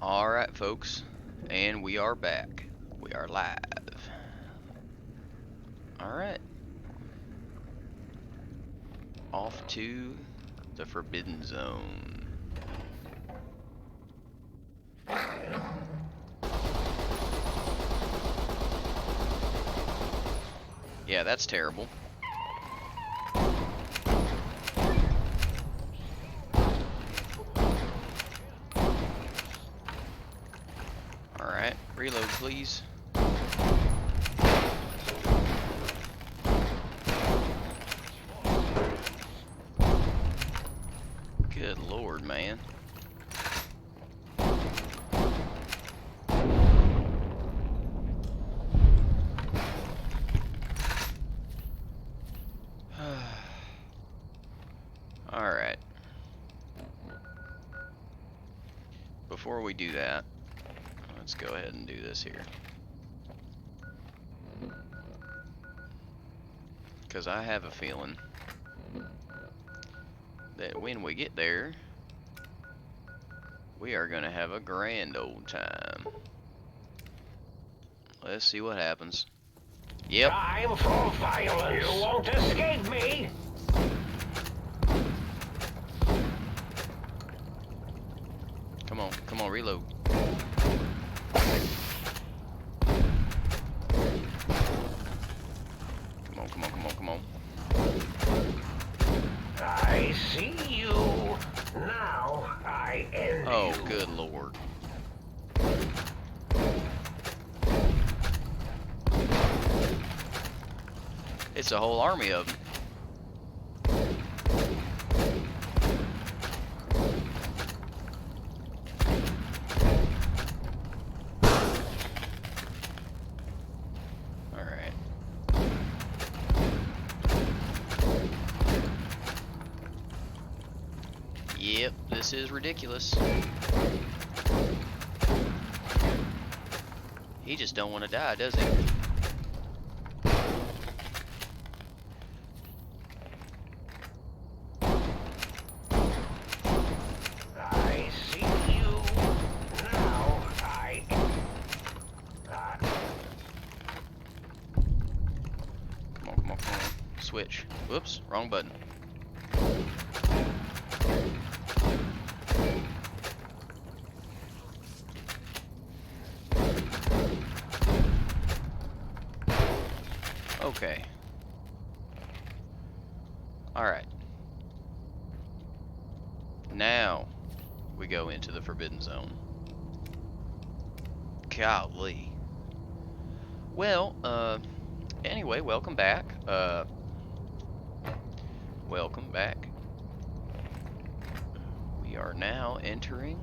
Alright, folks, and we are back. We are live. Alright. Off to the Forbidden Zone. Yeah, that's terrible. Alright, reload please. Good lord, man. Alright. Before we do that, let's go ahead and do this here. Because I have a feeling that when we get there, we are going to have a grand old time. Let's see what happens. Yep. Time for violence. You won't escape me. Come on, reload. Come on. I see you. Now I end you. Oh, good lord. It's a whole army of them. Alright. Yep, this is ridiculous. He just don't want to die, does he? I see you. Now I. Come on. Switch. Whoops, wrong button. Okay. Alright. Now we go into the Forbidden Zone. Golly. Well, anyway, welcome back. Welcome back. We are now entering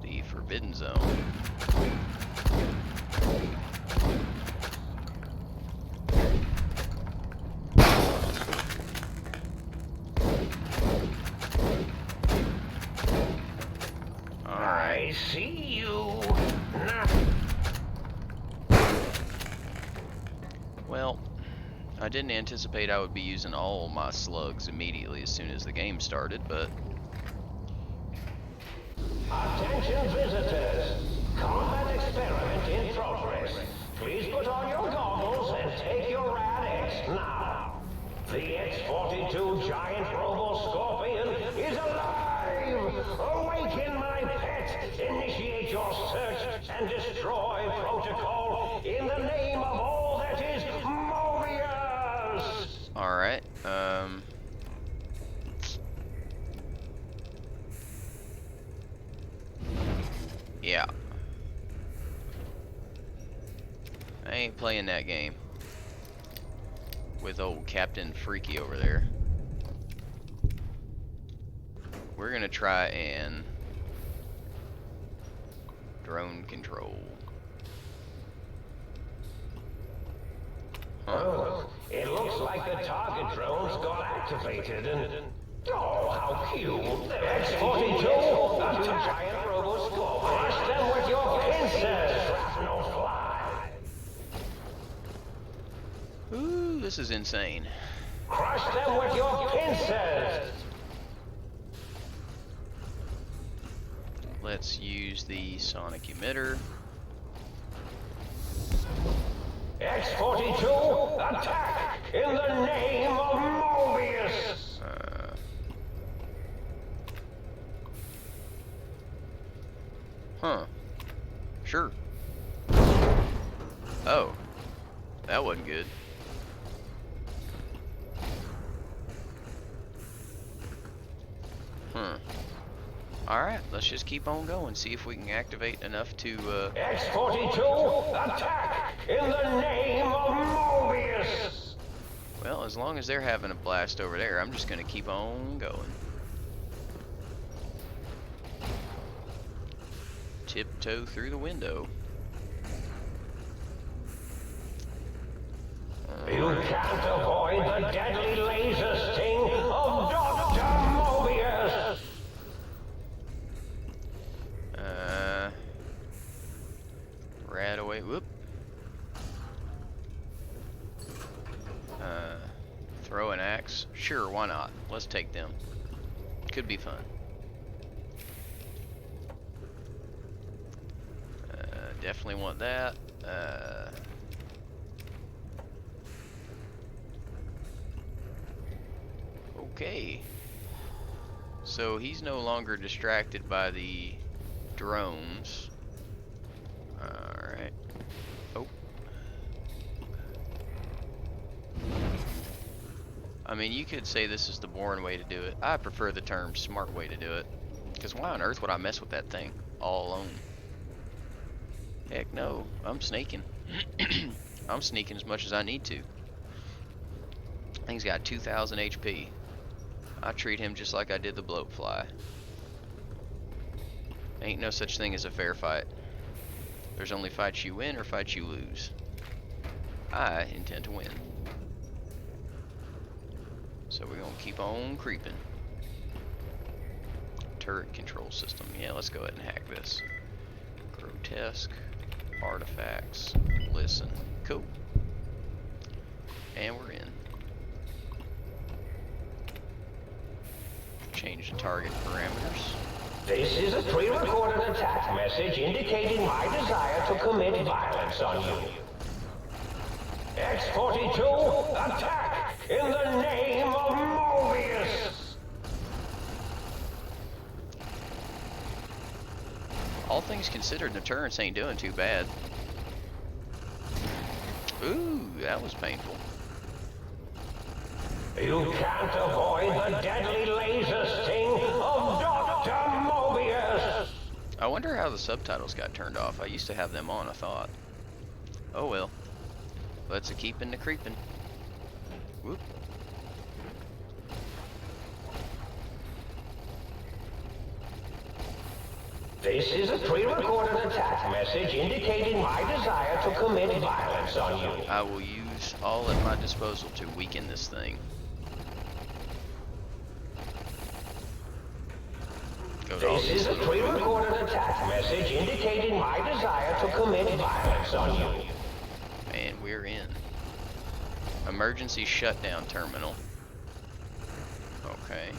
the Forbidden Zone. I see you. Now. Well, I didn't anticipate I would be using all my slugs immediately as soon as the game started, but... Attention visitors. Combat experiment in progress. Please put on your goggles and take your Rad-X now. The X-42 giant robo-scorpion is alive! Awaken my pet! Initiate your search and destroy protocol in the name of all that is Mobius! Alright, yeah. I ain't playing that game with old Captain Freaky over there. We're gonna try and drone control. Oh, it looks like the target drones got activated and... Oh, how cute! X-42, a giant robo-scorpion. Crush them with your pincers, shrapnel fly! Ooh, this is insane. Crush them with your pincers! Let's use the sonic emitter. X-42, attack in the name of Mobius! Huh. Sure. Oh. That wasn't good. Alright, let's just keep on going, see if we can activate enough to, X-42, attack in the name of Mobius! well, as long as they're having a blast over there, I'm just gonna keep on going. Tiptoe through the window. You can't avoid the deadly laser sting of Dr. Mobius! Right away, whoop. Throw an axe? Sure, why not? Let's take them. Could be fun. Definitely want that. Okay. So he's no longer distracted by the drones. Alright. Oh. I mean, you could say this is the boring way to do it. I prefer the term smart way to do it. Because why on earth would I mess with that thing all alone? Heck no, I'm sneaking. I'm sneaking as much as I need to. Thing's got 2,000 HP. I treat him just like I did the bloatfly. Ain't no such thing as a fair fight. There's only fights you win or fights you lose. I intend to win. So we're gonna keep on creeping. Turret control system. Yeah, let's go ahead and hack this. Grotesque. Artifacts. Listen. Cool. And we're in. Change the target parameters. This is a pre-recorded attack message indicating my desire to commit violence on you. X-42, attack in the name of Mobius! All things considered, the turrets ain't doing too bad. Ooh, that was painful. You can't avoid the deadly laser sting of Dr. Mobius! I wonder how the subtitles got turned off. I used to have them on, I thought. Oh well. Let's a keepin' the creepin'. Whoop. This is a pre-recorded attack message indicating my desire to commit violence on you. I will use all at my disposal to weaken this thing. Go to all This these is a little pre-recorded attack message indicating my desire to commit violence on you. and we're in. Emergency shutdown terminal. Okay.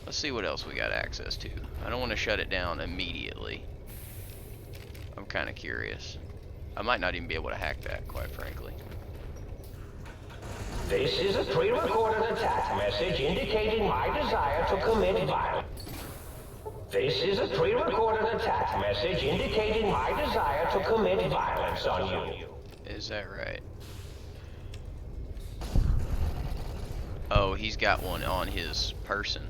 Let's see what else we got access to. I don't want to shut it down immediately. I'm kind of curious. I might not even be able to hack that, quite frankly. This is a pre-recorded attack message indicating my desire to commit violence. This is a pre-recorded attack message indicating my desire to commit violence on you. Is that right? Oh, he's got one on his person.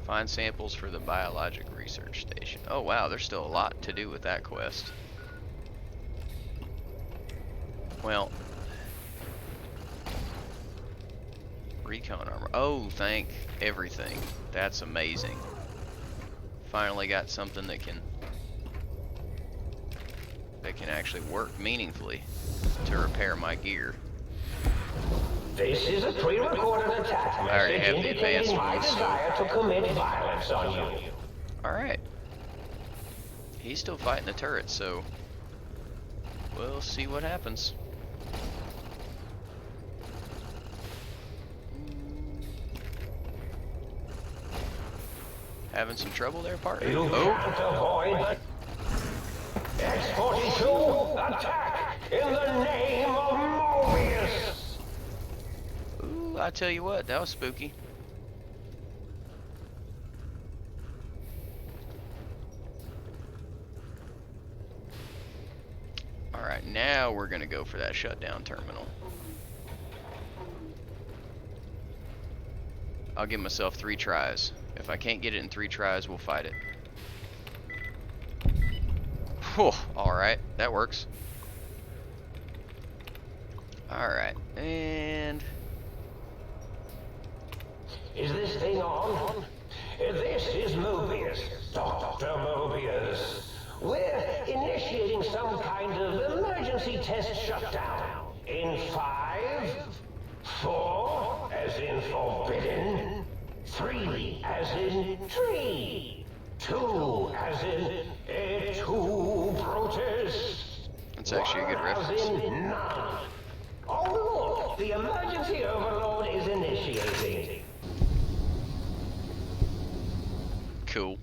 Find samples for the biologic research station. Oh wow, there's still a lot to do with that quest. Well, recon armor. Oh, thank everything. That's amazing. Finally got something that can actually work meaningfully to repair my gear. This is a pre-recorded attack already message have the advanced indicating my ones, so- desire to commit violence on you. Alright. He's still fighting the turret, so we'll see what happens. Having some trouble there, partner? You Oh, can't avoid the X-42 attack in the name of Mobius. ooh, I tell you what, that was spooky. Alright, now we're gonna go for that shutdown terminal. I'll give myself 3 tries. If I can't get it in 3 tries, we'll fight it. Whew, alright, that works. Alright, and... Is this thing on? This is Mobius, Dr. Mobius. We're initiating some kind of emergency test shutdown. In 5, 4, as in forbidden, 3, as in tree, 2, as in two Brutus. That's actually a good 1 reference. as in none. Oh look, the emergency overload is initiating. Cool.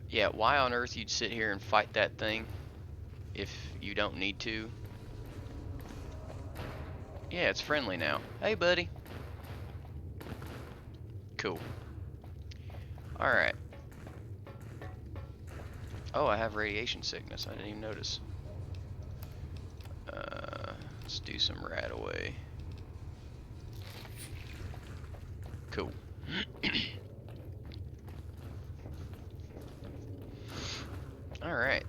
Yeah, why on earth you'd sit here and fight that thing if you don't need to? Yeah, it's friendly now. Hey, buddy. Cool. Alright. Oh, I have radiation sickness. I didn't even notice. Let's do some RadAway. Cool. Alright.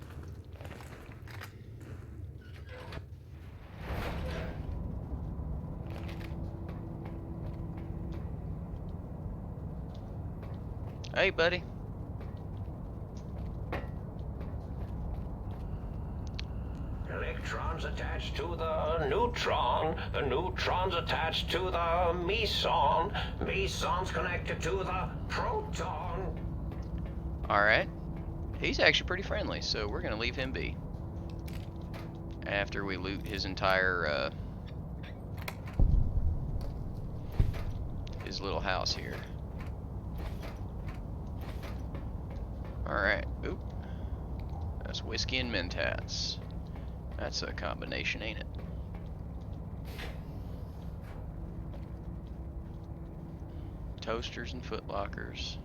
Hey, buddy. Electrons attached to the neutron neutrons attached to the meson, mesons connected to the proton. Alright. He's actually pretty friendly, so we're gonna leave him be. After we loot his entire, his little house here. Alright. Oop. That's whiskey and Mentats. That's a combination, ain't it? Toasters and footlockers.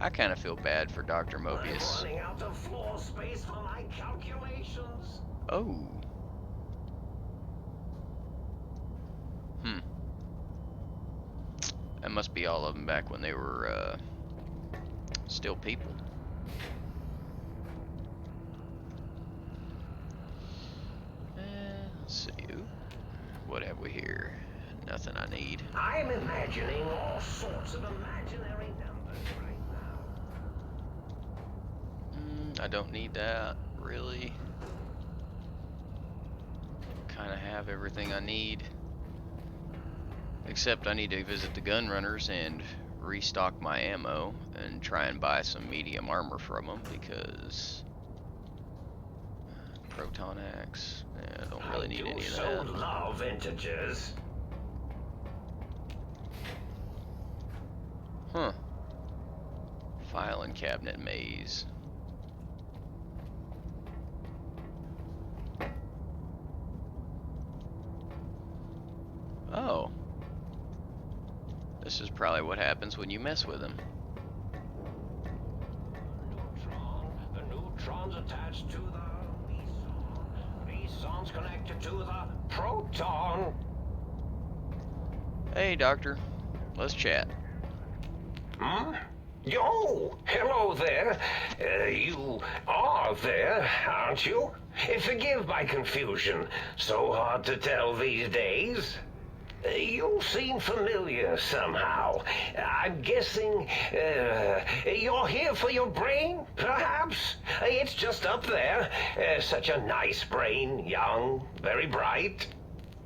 I kind of feel bad for Dr. Mobius. I'm running out of floor space for my calculations. Oh. That must be all of them back when they were still people. Let's see. Ooh. What have we here? Nothing I need. I'm imagining all sorts of imaginary numbers right now. I don't need that, really. Kind of have everything I need. Except I need to visit the gun runners and restock my ammo and try and buy some medium armor from them because proton axe. Yeah, I don't really need any of that. I do so love integers. Huh. Filing cabinet maze. Oh. This is probably what happens when you mess with him. The neutron's attached to the meson. Meson's connected to the proton. Hey, Doctor. Let's chat. Yo, hello there. You are there, aren't you? Forgive my confusion. So hard to tell these days. You seem familiar somehow. I'm guessing you're here for your brain, perhaps? It's just up there. Such a nice brain, young, very bright.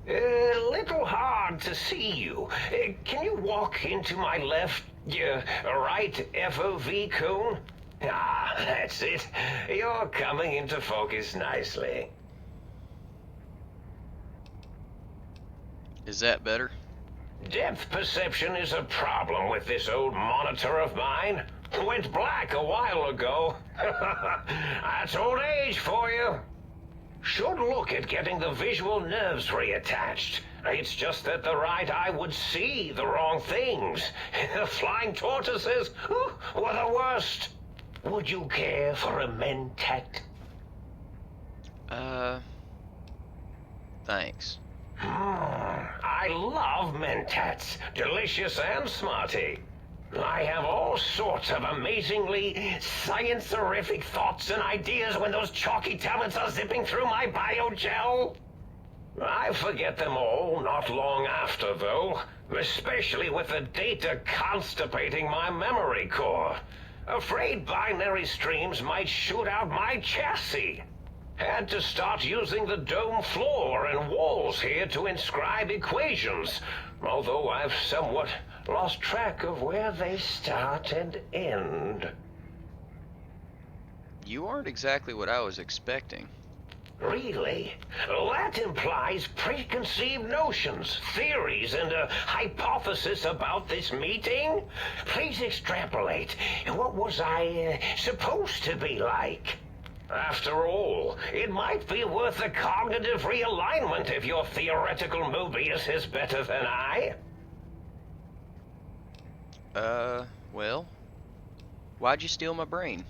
Little hard to see you. Can you walk into my left, right FOV cone? Ah, that's it. You're coming into focus nicely. Is that better? Depth perception is a problem with this old monitor of mine. Went black a while ago. That's old age for you. Should look at getting the visual nerves reattached. It's just that the right eye would see the wrong things. Flying tortoises were the worst. Would you care for a mentat? Thanks. I love mentats. Delicious and smarty. I have all sorts of amazingly science-terrific thoughts and ideas when those chalky tablets are zipping through my biogel. I forget them all not long after, though, especially with the data constipating my memory core. Afraid binary streams might shoot out my chassis. Had to start using the dome floor and walls here to inscribe equations, although I've somewhat lost track of where they start and end. You aren't exactly what I was expecting. Really? That implies preconceived notions, theories, and a hypothesis about this meeting? Please extrapolate. What was I supposed to be like? After all, it might be worth a cognitive realignment if your theoretical Mobius is better than I. Well, why'd you steal my brain?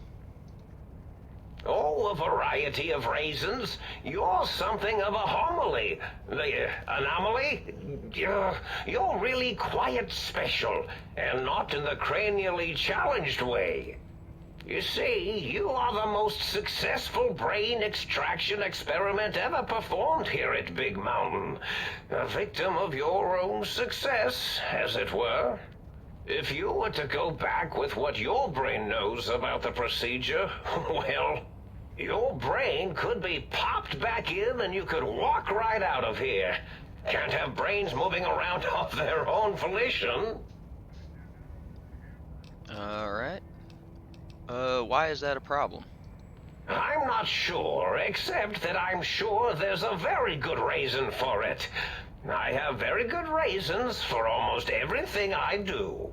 Oh, a variety of reasons. You're something of a homily. The anomaly? You're really quite special, and not in the cranially challenged way. You see, you are the most successful brain extraction experiment ever performed here at Big Mountain. A victim of your own success, as it were. If you were to go back with what your brain knows about the procedure, well, your brain could be popped back in and you could walk right out of here. Can't have brains moving around of their own volition. Alright. Why is that a problem? I'm not sure, except that I'm sure there's a very good reason for it. I have very good reasons for almost everything I do.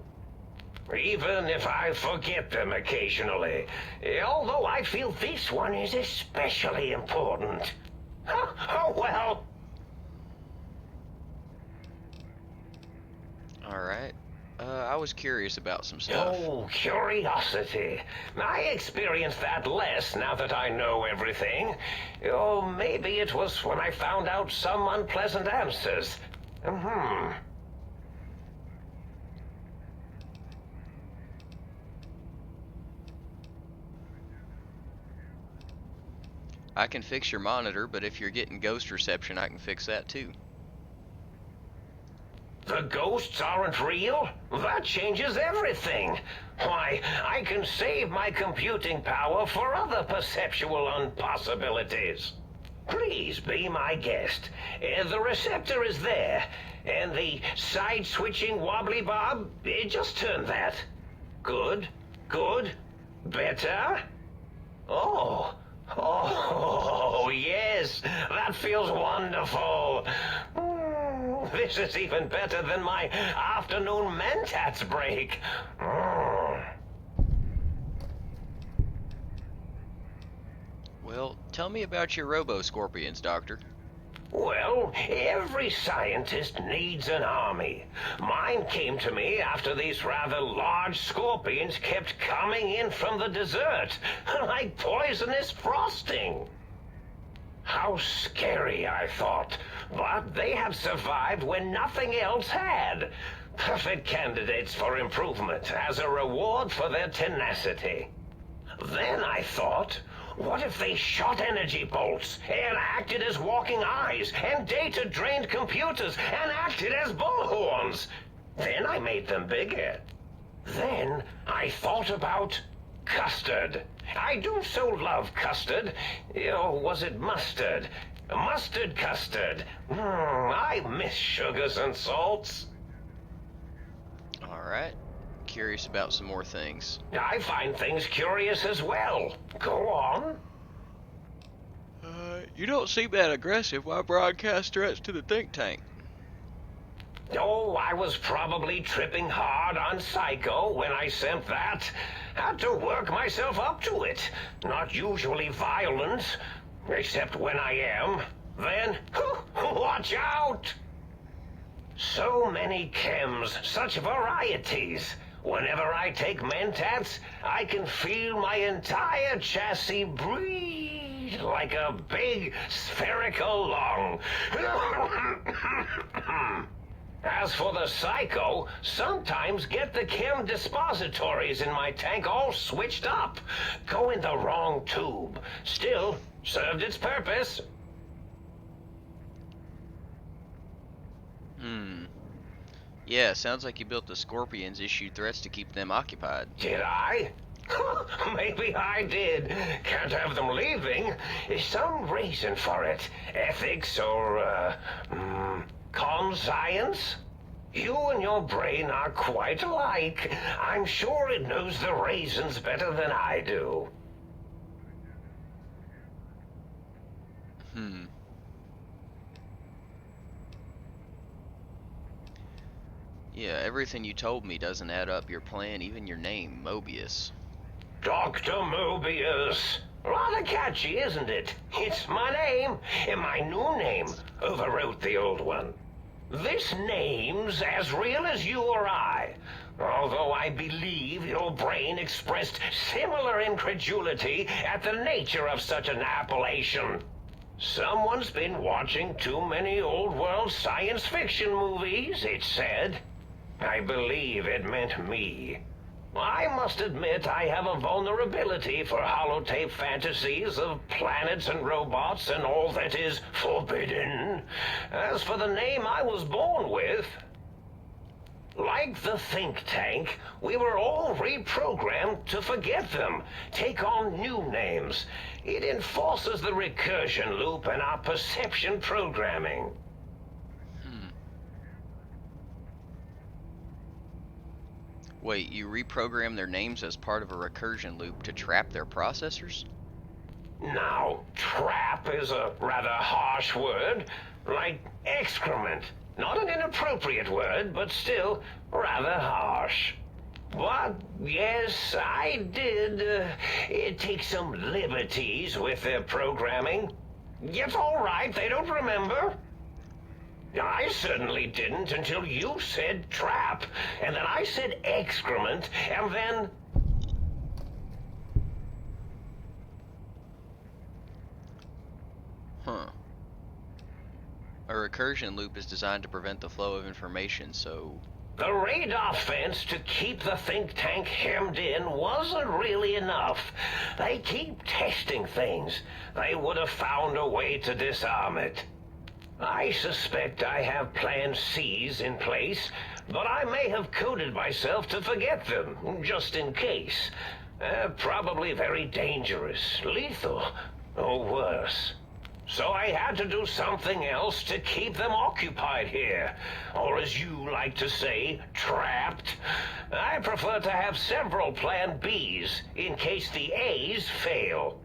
Even if I forget them occasionally. Although I feel this one is especially important. Oh, well. Alright. I was curious about some stuff. Oh, curiosity. I experience that less now that I know everything. Or maybe it was when I found out some unpleasant answers. I can fix your monitor, but if you're getting ghost reception, I can fix that too. The ghosts aren't real? That changes everything. Why, I can save my computing power for other perceptual impossibilities. Please be my guest. The receptor is there, and the side-switching wobbly bob, just turn that. Good, good, better. Oh, yes, that feels wonderful. This is even better than my afternoon mentats break. Well, tell me about your robo-scorpions, Doctor. Well, every scientist needs an army. Mine came to me after these rather large scorpions kept coming in from the desert, like poisonous frosting. How scary, I thought. But they have survived when nothing else had. Perfect candidates for improvement as a reward for their tenacity. Then I thought, what if they shot energy bolts and acted as walking eyes and data-drained computers and acted as bullhorns? Then I made them bigger. Then I thought about custard. I do so love custard. Or was it mustard? Mustard custard. I miss sugars and salts. Alright. curious about some more things. I find things curious as well. Go on. You don't seem that aggressive. Why broadcast threats to the think tank? Oh, I was probably tripping hard on Psycho when I sent that. Had to work myself up to it. Not usually violent, except when I am. Then, watch out! So many chems, such varieties. Whenever I take Mentats, I can feel my entire chassis breathe like a big spherical lung. As for the Psycho, sometimes get the chem dispositories in my tank all switched up. Go in the wrong tube. Still, served its purpose. Yeah, sounds like you built the Scorpions, issued threats to keep them occupied. Did I? Maybe I did. Can't have them leaving. Is some reason for it? Ethics or, conscience? You and your brain are quite alike. I'm sure it knows the reasons better than I do. Yeah, everything you told me doesn't add up. Your plan, even your name, Mobius. Dr. Mobius. Rather catchy, isn't it? It's my name, and my new name overwrote the old one. This name's as real as you or I, although I believe your brain expressed similar incredulity at the nature of such an appellation. Someone's been watching too many old-world science fiction movies, it said. I believe it meant me. I must admit I have a vulnerability for holotape fantasies of planets and robots and all that is forbidden. As for the name I was born with, like the think tank, we were all reprogrammed to forget them, take on new names. It enforces the recursion loop in our perception programming. Wait, you reprogram their names as part of a recursion loop to trap their processors? Now, trap is a rather harsh word, like excrement. Not an inappropriate word, but still rather harsh. But, yes, I did take some liberties with their programming. It's all right, they don't remember. I certainly didn't until you said trap, and then I said excrement, and then... A recursion loop is designed to prevent the flow of information, so... The radar fence to keep the think tank hemmed in wasn't really enough. They keep testing things. They would have found a way to disarm it. I suspect I have Plan C's in place, but I may have coded myself to forget them, just in case. Probably very dangerous, lethal, or worse. So I had to do something else to keep them occupied here, or as you like to say, trapped. I prefer to have several Plan B's in case the A's fail.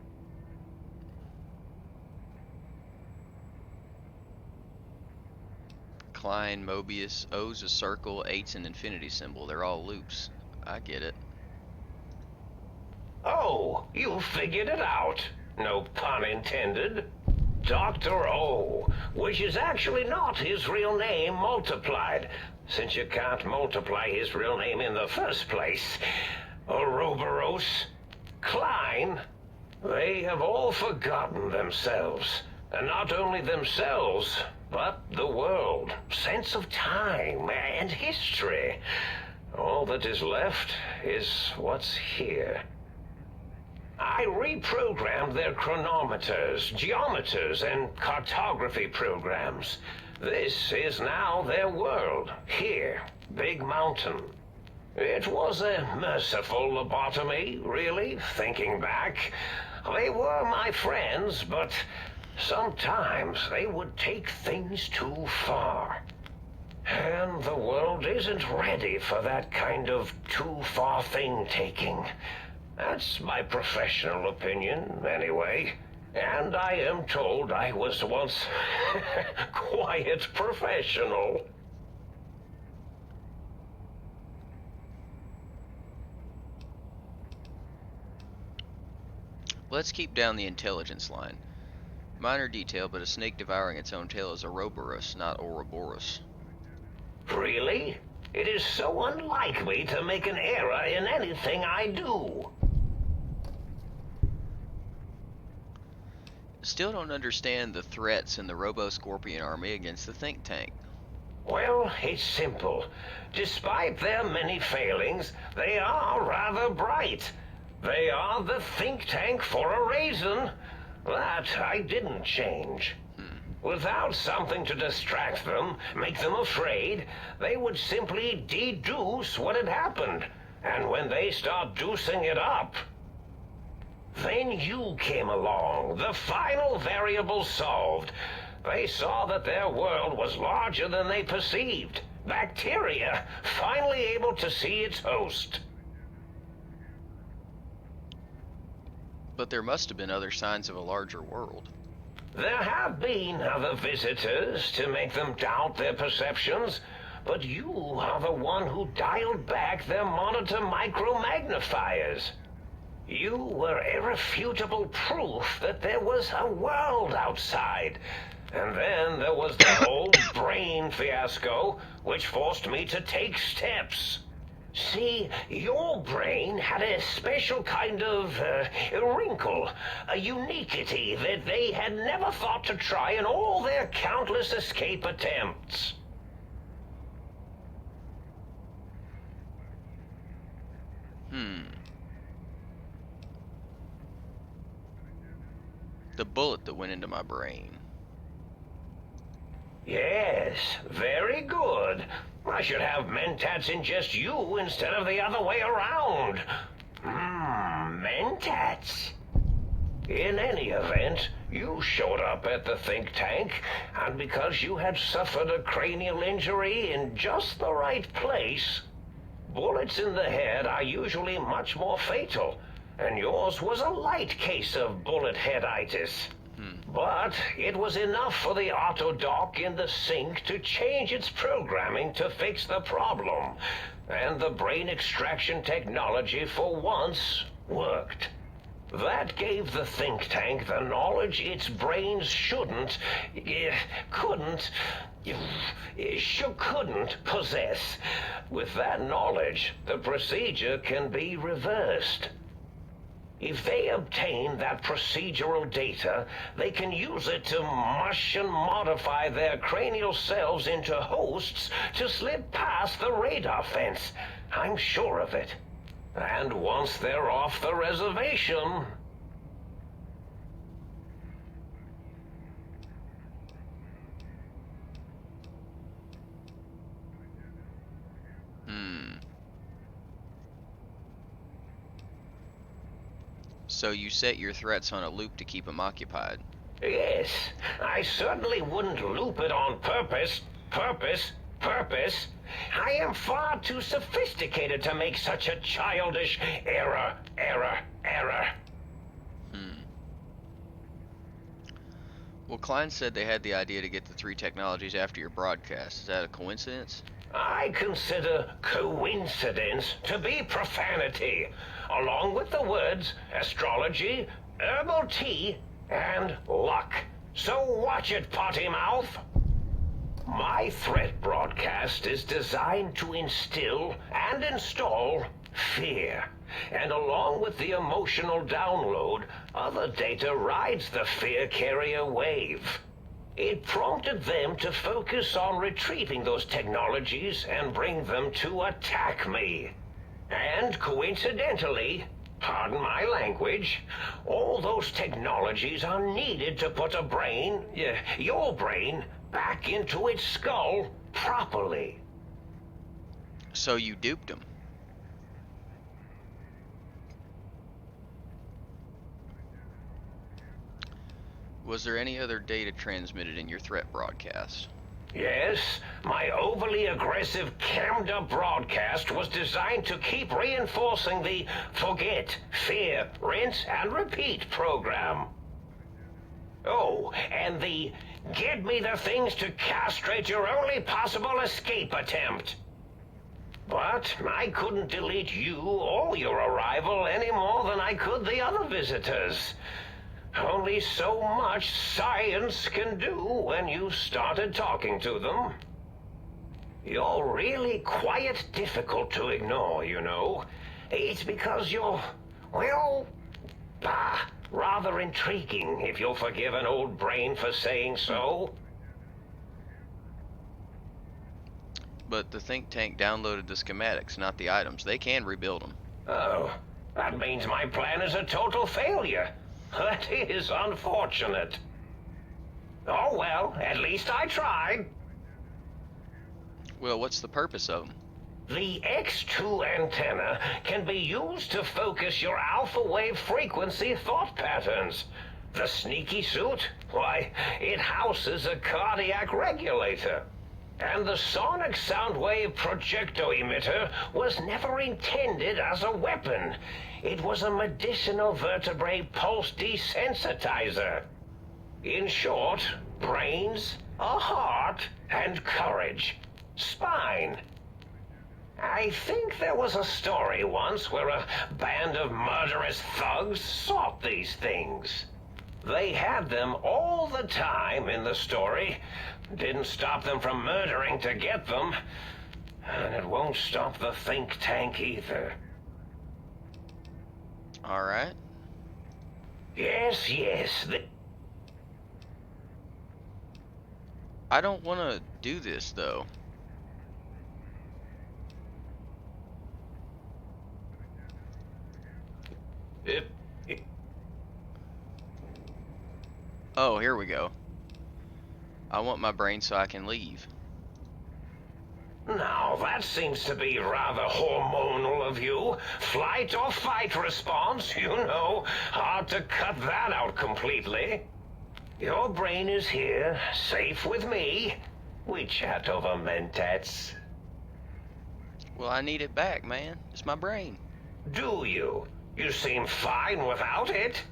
Klein, Mobius, O's a circle, 8's an infinity symbol. They're all loops. I get it. Oh, you figured it out. No pun intended. Dr. O, which is actually not his real name multiplied, since you can't multiply his real name in the first place. Ouroboros, Klein, they have all forgotten themselves. And not only themselves, but the world, sense of time and history. All that is left is what's here. I reprogrammed their chronometers, geometers, and cartography programs. This is now their world, here, Big Mountain. It was a merciful lobotomy, really, thinking back. They were my friends, but sometimes they would take things too far. And the world isn't ready for that kind of too-far thing-taking. That's my professional opinion, anyway. And I am told I was once quiet professional. Let's keep down the intelligence line. Minor detail, but a snake devouring its own tail is Ouroboros, not Ouroboros. Really? It is so unlike me to make an error in anything I do. Still don't understand the threats in the Robo-Scorpion army against the think tank. Well, it's simple. Despite their many failings, they are rather bright. They are the think tank for a reason. That I didn't change. Without something to distract them, make them afraid, they would simply deduce what had happened. And when they start deucing it up, then you came along, the final variable solved. They saw that their world was larger than they perceived. Bacteria, finally able to see its host. But there must have been other signs of a larger world. There have been other visitors to make them doubt their perceptions, but you are the one who dialed back their monitor micromagnifiers. You were irrefutable proof that there was a world outside. And then there was the whole brain fiasco, which forced me to take steps. See, your brain had a special kind of wrinkle, a uniquity that they had never thought to try in all their countless escape attempts. The bullet that went into my brain. Yes, very good. I should have Mentats ingest you instead of the other way around. Mentats. In any event, you showed up at the think tank, and because you had suffered a cranial injury in just the right place, bullets in the head are usually much more fatal, and yours was a light case of bullet headitis. But it was enough for the autodoc in the sink to change its programming to fix the problem. And the brain extraction technology for once worked. That gave the think tank the knowledge its brains couldn't possess. With that knowledge, the procedure can be reversed. If they obtain that procedural data, they can use it to mush and modify their cranial cells into hosts to slip past the radar fence. I'm sure of it. And once they're off the reservation... So you set your threats on a loop to keep them occupied. Yes, I certainly wouldn't loop it on purpose. I am far too sophisticated to make such a childish error. Well, Klein said they had the idea to get the 3 technologies after your broadcast. Is that a coincidence? I consider coincidence to be profanity, along with the words astrology, herbal tea, and luck. So watch it, potty mouth. My threat broadcast is designed to instill and install fear. And along with the emotional download, other data rides the fear carrier wave. It prompted them to focus on retrieving those technologies and bring them to attack me. And coincidentally, pardon my language, all those technologies are needed to put a brain, your brain, back into its skull properly. So you duped them. Was there any other data transmitted in your threat broadcast? Yes, My overly aggressive, cammed-up broadcast was designed to keep reinforcing the forget, fear, rinse, and repeat program. Oh, and the get me the things to castrate your only possible escape attempt. But I couldn't delete you or your arrival any more than I could the other visitors. Only so much science can do when you started talking to them. You're really quite difficult to ignore, you know. It's because you're, well, rather intriguing, if you'll forgive an old brain for saying so. But the think tank downloaded the schematics, not the items. They can rebuild them. Oh, that means my plan is a total failure. That is unfortunate. Oh well, at least I tried. Well, what's the purpose of them? The X2 antenna can be used to focus your alpha wave frequency thought patterns. The sneaky suit, why, it houses a cardiac regulator. And the sonic sound wave projecto emitter was never intended as a weapon. It was a medicinal vertebrae pulse desensitizer. In short, brains, a heart, and courage. Spine. I think there was a story once where a band of murderous thugs sought these things. They had them all the time in the story. Didn't stop them from murdering to get them. And it won't stop the think tank either. Alright. Yes, I don't want to do this, though. Oh, here we go. I want my brain so I can leave. Now, that seems to be rather hormonal of you. Flight or fight response, you know. Hard to cut that out completely. Your brain is here, safe with me. We chat over mentats. Well, I need it back, man. It's my brain. Do you? You seem fine without it.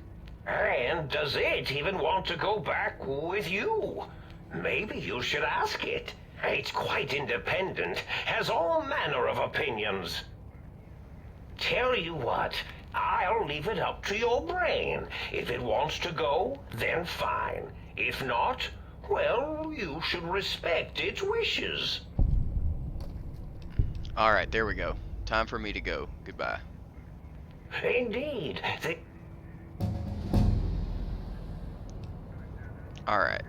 And does it even want to go back with you? Maybe you should ask it. It's quite independent, has all manner of opinions. Tell you what, I'll leave it up to your brain. If it wants to go, then fine. If not, well, you should respect its wishes. Alright, there we go. Time for me to go. Goodbye. Indeed. Alright.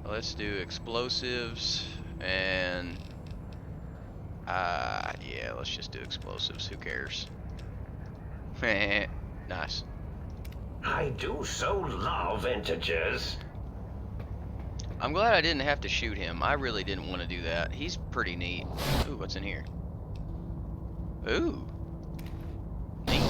Let's do explosives and yeah, let's just do explosives. Who cares? Nice. I do so love integers. I'm glad I didn't have to shoot him. I really didn't want to do that. He's pretty neat. Ooh, what's in here? Ooh. Neat.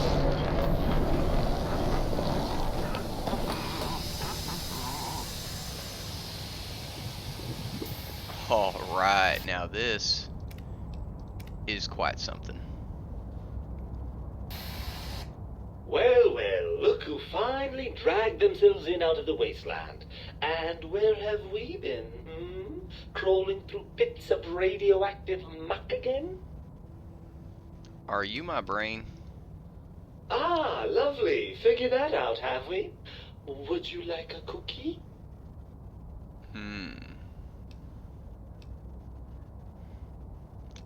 Alright, now this is quite something. Well, well, look who finally dragged themselves in out of the wasteland. And where have we been, Crawling through pits of radioactive muck again? Are you my brain? Ah, lovely. Figured that out, have we? Would you like a cookie?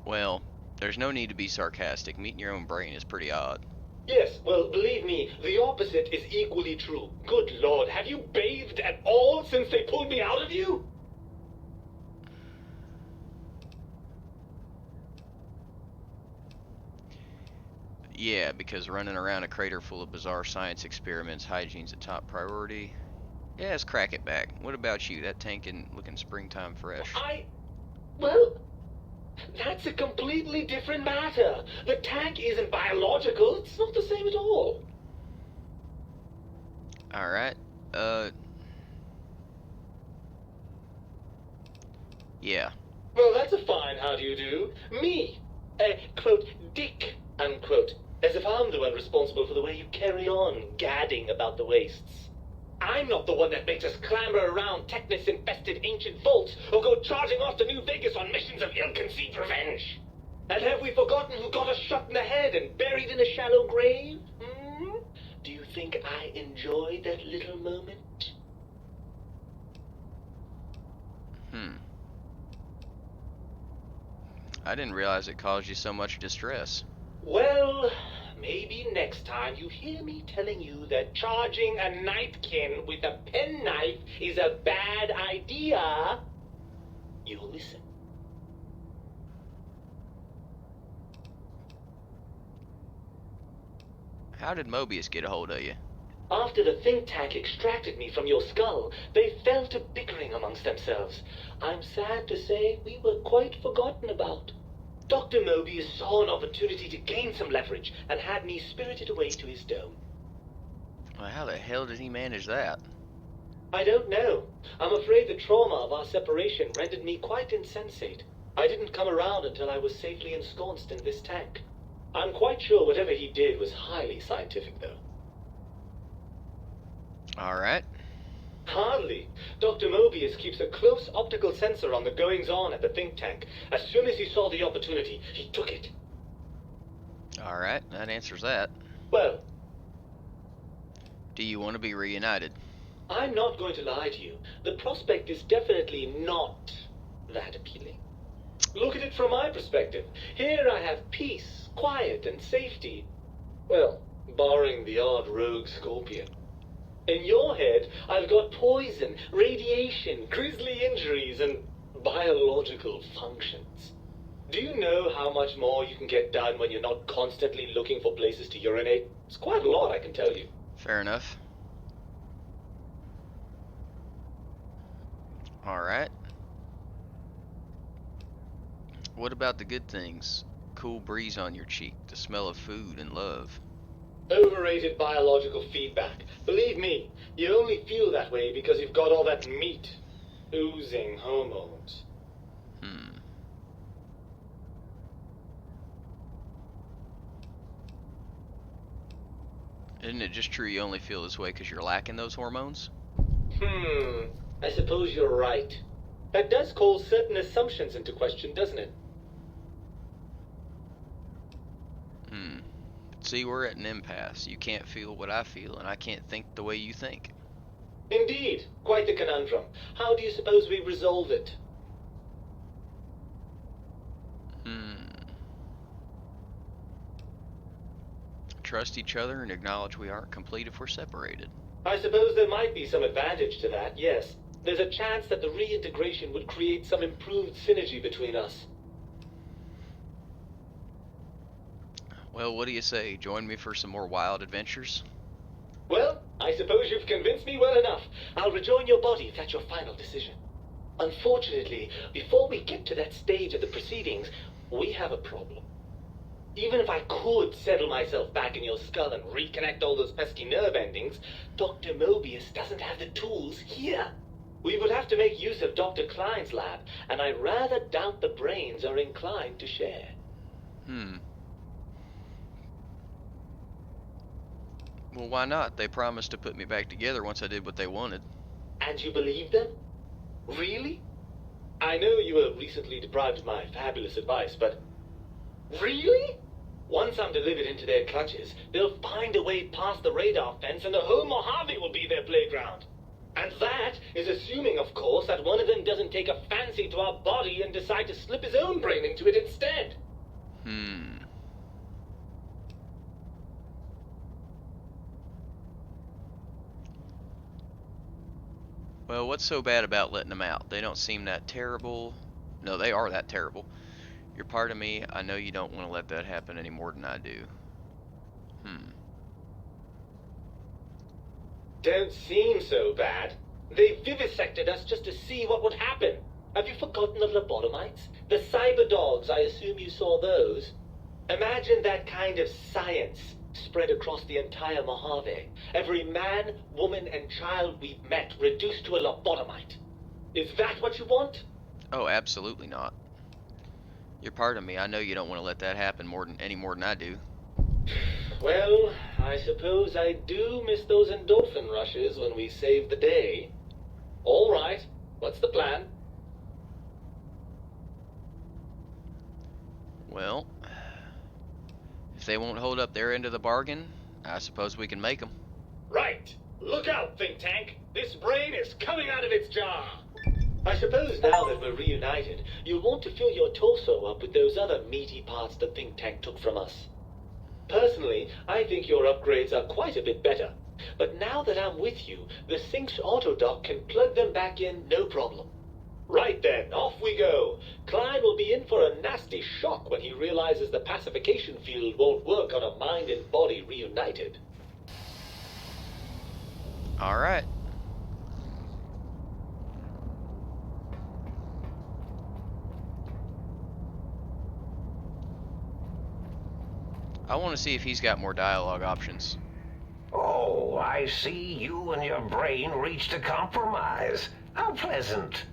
Well, there's no need to be sarcastic. Meeting your own brain is pretty odd. Yes, well, believe me, the opposite is equally true. Good Lord, have you bathed at all since they pulled me out of you? Yeah, because running around a crater full of bizarre science experiments, hygiene's a top priority. Yeah, let's crack it back. What about you? That tank looking springtime fresh. Well, that's a completely different matter. The tank isn't biological. It's not the same at all. Alright. Yeah. Well, that's a fine how do you do. Me, quote, dick, unquote. As if I'm the one responsible for the way you carry on gadding about the wastes. I'm not the one that makes us clamber around Technus-infested ancient vaults or go charging off to New Vegas on missions of ill-conceived revenge. And have we forgotten who got us shot in the head and buried in a shallow grave? Hmm? Do you think I enjoyed that little moment? I didn't realize it caused you so much distress. Well, maybe next time you hear me telling you that charging a napkin with a penknife is a bad idea, you'll listen. How did Mobius get a hold of you? After the think tank extracted me from your skull, they fell to bickering amongst themselves. I'm sad to say we were quite forgotten about. Dr. Mobius saw an opportunity to gain some leverage and had me spirited away to his dome. Well, how the hell did he manage that? I don't know. I'm afraid the trauma of our separation rendered me quite insensate. I didn't come around until I was safely ensconced in this tank. I'm quite sure whatever he did was highly scientific, though. Alright. Hardly. Dr. Mobius keeps a close optical sensor on the goings-on at the think tank. As soon as he saw the opportunity, he took it. Alright, that answers that. Well, Do you want to be reunited? I'm not going to lie to you. The prospect is definitely not that appealing. Look at it from my perspective. Here I have peace, quiet, and safety. Well, barring the odd rogue scorpion. In your head, I've got poison, radiation, grisly injuries, and biological functions. Do you know how much more you can get done when you're not constantly looking for places to urinate? It's quite a lot, I can tell you. Fair enough. Alright. What about the good things? Cool breeze on your cheek, the smell of food and love. Overrated biological feedback. Believe me, you only feel that way because you've got all that meat. Oozing hormones. Isn't it just true you only feel this way because you're lacking those hormones? I suppose you're right. That does call certain assumptions into question, doesn't it? See, we're at an impasse. You can't feel what I feel, and I can't think the way you think. Indeed. Quite the conundrum. How do you suppose we resolve it? Trust each other and acknowledge we aren't complete if we're separated. I suppose there might be some advantage to that, yes. There's a chance that the reintegration would create some improved synergy between us. Well, what do you say? Join me for some more wild adventures? Well, I suppose you've convinced me well enough. I'll rejoin your body if that's your final decision. Unfortunately, before we get to that stage of the proceedings, we have a problem. Even if I could settle myself back in your skull and reconnect all those pesky nerve endings, Dr. Mobius doesn't have the tools here. We would have to make use of Dr. Klein's lab, and I rather doubt the brains are inclined to share. Well, why not? They promised to put me back together once I did what they wanted. And you believe them? Really? I know you were recently deprived of my fabulous advice, but... Really? Once I'm delivered into their clutches, they'll find a way past the radar fence and the whole Mojave will be their playground. And that is assuming, of course, that one of them doesn't take a fancy to our body and decide to slip his own brain into it instead. Well, what's so bad about letting them out? They don't seem that terrible. No, they are that terrible. You're part of me. I know you don't want to let that happen any more than I do. Don't seem so bad. They vivisected us just to see what would happen. Have you forgotten the lobotomites? The cyber dogs, I assume you saw those. Imagine that kind of science spread across the entire Mojave. Every man, woman, and child we've met reduced to a lobotomite. Is that what you want? Oh, absolutely not. You're part of me. I know you don't want to let that happen any more than I do. Well, I suppose I do miss those endorphin rushes when we save the day. All right, what's the plan? Well, if they won't hold up their end of the bargain, I suppose we can make them. Right. Look out, Think Tank. This brain is coming out of its jar. I suppose now that we're reunited, you'll want to fill your torso up with those other meaty parts the Think Tank took from us. Personally, I think your upgrades are quite a bit better. But now that I'm with you, the Sync's autodock can plug them back in no problem. Right then, off we go. Klein will be in for a nasty shock when he realizes the pacification field won't work on a mind and body reunited. All right. I want to see if he's got more dialogue options. Oh, I see you and your brain reached a compromise. How pleasant.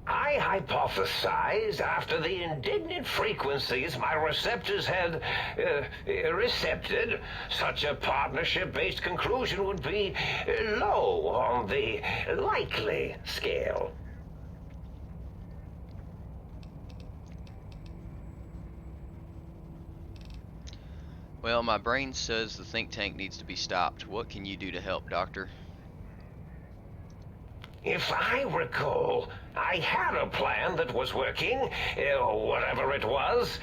I hypothesized after the indignant frequencies my receptors had recepted, such a partnership-based conclusion would be low on the likely scale. Well, my brain says the think tank needs to be stopped. What can you do to help, Doctor? If I recall, I had a plan that was working, whatever it was.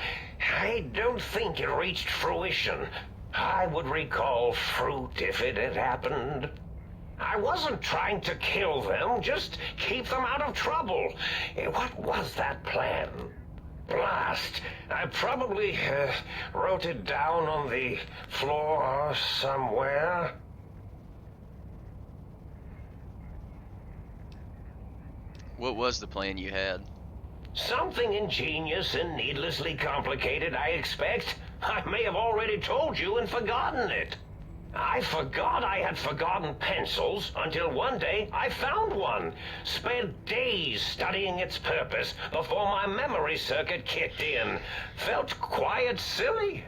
I don't think it reached fruition. I would recall fruit if it had happened. I wasn't trying to kill them, just keep them out of trouble. What was that plan? Blast. I probably wrote it down on the floor somewhere. What was the plan you had? Something ingenious and needlessly complicated, I expect. I may have already told you and forgotten it. I forgot I had forgotten pencils until one day I found one. Spent days studying its purpose before my memory circuit kicked in. Felt quite silly.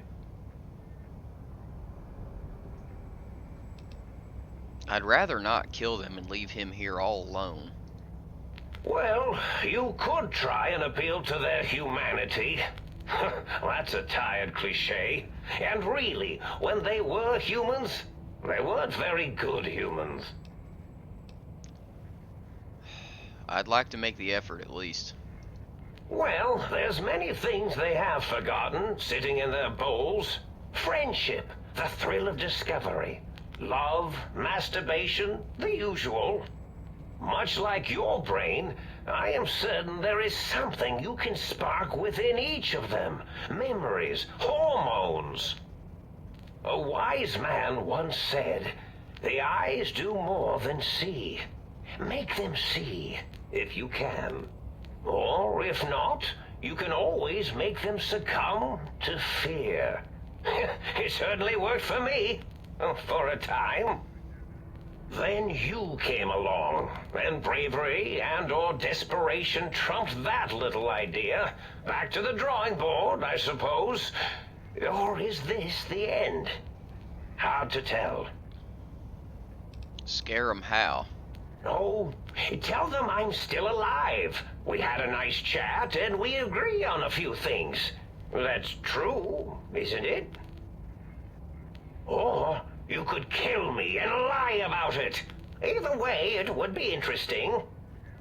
I'd rather not kill them and leave him here all alone. Well, you could try and appeal to their humanity. That's a tired cliche. And really, when they were humans, they weren't very good humans. I'd like to make the effort at least. Well, there's many things they have forgotten, sitting in their bowls. Friendship, the thrill of discovery. Love, masturbation, the usual. Much like your brain, I am certain there is something you can spark within each of them. Memories, hormones. A wise man once said, "The eyes do more than see. Make them see, if you can. Or, if not, you can always make them succumb to fear." It certainly worked for me, for a time. Then you came along, and bravery and/or desperation trumped that little idea. Back to the drawing board, I suppose. Or is this the end? Hard to tell. Scare 'em how? Oh, tell them I'm still alive. We had a nice chat, and we agree on a few things. That's true, isn't it? Or you could kill me and lie about it. Either way, it would be interesting.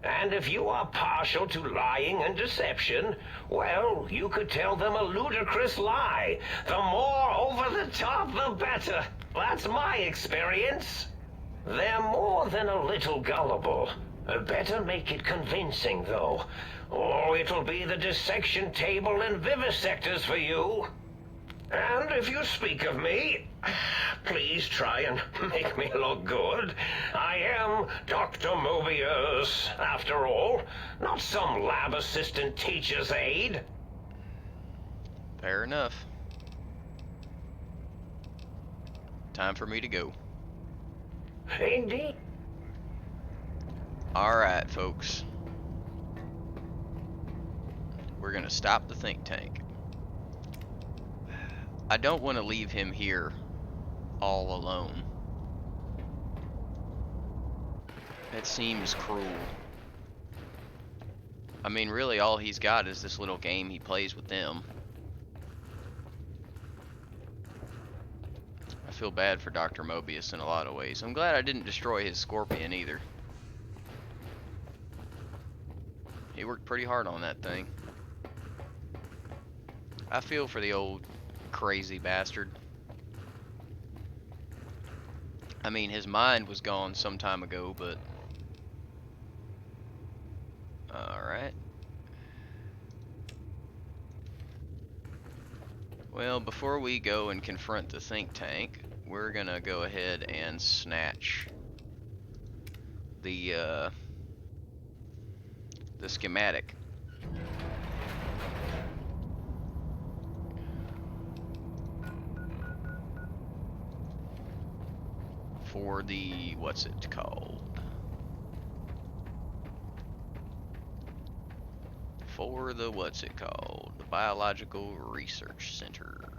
And if you are partial to lying and deception, well, you could tell them a ludicrous lie. The more over the top, the better. That's my experience. They're more than a little gullible. Better make it convincing, though, or it'll be the dissection table and vivisectors for you. And if you speak of me, please try and make me look good. I am Dr. Mobius, after all, not some lab assistant teacher's aide. Fair enough. Time for me to go. Indeed. Alright, folks. We're gonna stop the think tank. I don't want to leave him here all alone. That seems cruel. I mean, really all he's got is this little game he plays with them. I feel bad for Dr. Mobius in a lot of ways. I'm glad I didn't destroy his scorpion either. He worked pretty hard on that thing. I feel for the old crazy bastard. I mean, his mind was gone some time ago, but... Alright. Well, before we go and confront the think tank, we're gonna go ahead and snatch the schematic. For the, what's it called? For the, what's it called? The Biological Research Center.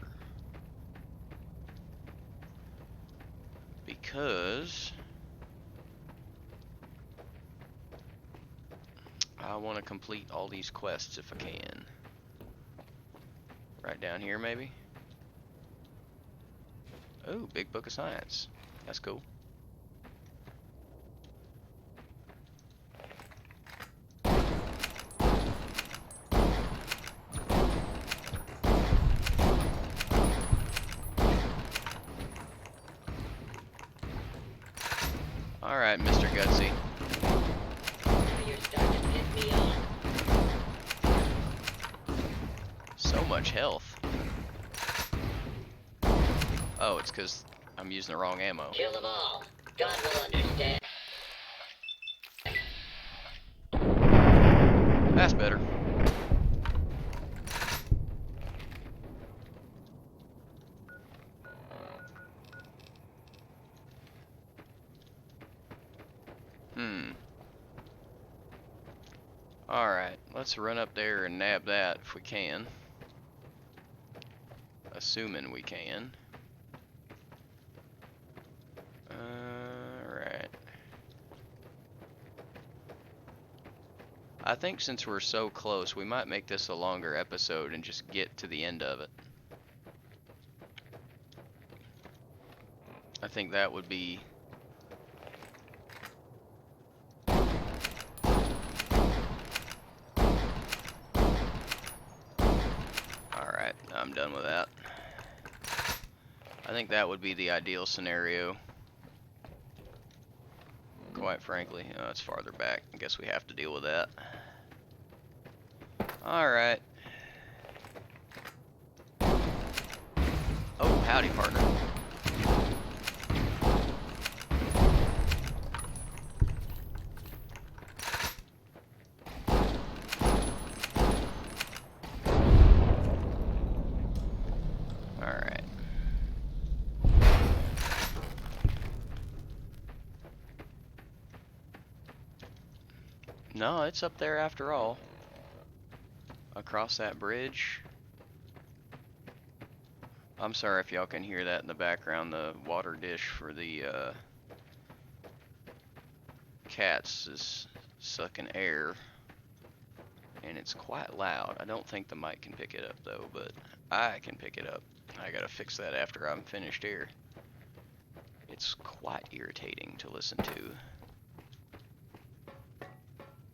Because I want to complete all these quests if I can. Right down here, maybe? Oh, Big Book of Science. That's cool. Alright, Mr. Gutsy. You're starting to piss me off. So much health. Oh, it's because I'm using the wrong ammo. Kill them all. God will understand. That's better. Alright, let's run up there and nab that if we can. Assuming we can. Alright. I think since we're so close, we might make this a longer episode and just get to the end of it. I think that would be... Alright, I'm done with that. I think that would be the ideal scenario. Quite frankly. Oh, it's farther back. I guess we have to deal with that. Alright. Oh, howdy, partner. Alright. No, it's up there after all. Across that bridge. I'm sorry if y'all can hear that in the background. The water dish for the cats is sucking air. And it's quite loud. I don't think the mic can pick it up though, but I can pick it up. I gotta fix that after I'm finished here. It's quite irritating to listen to.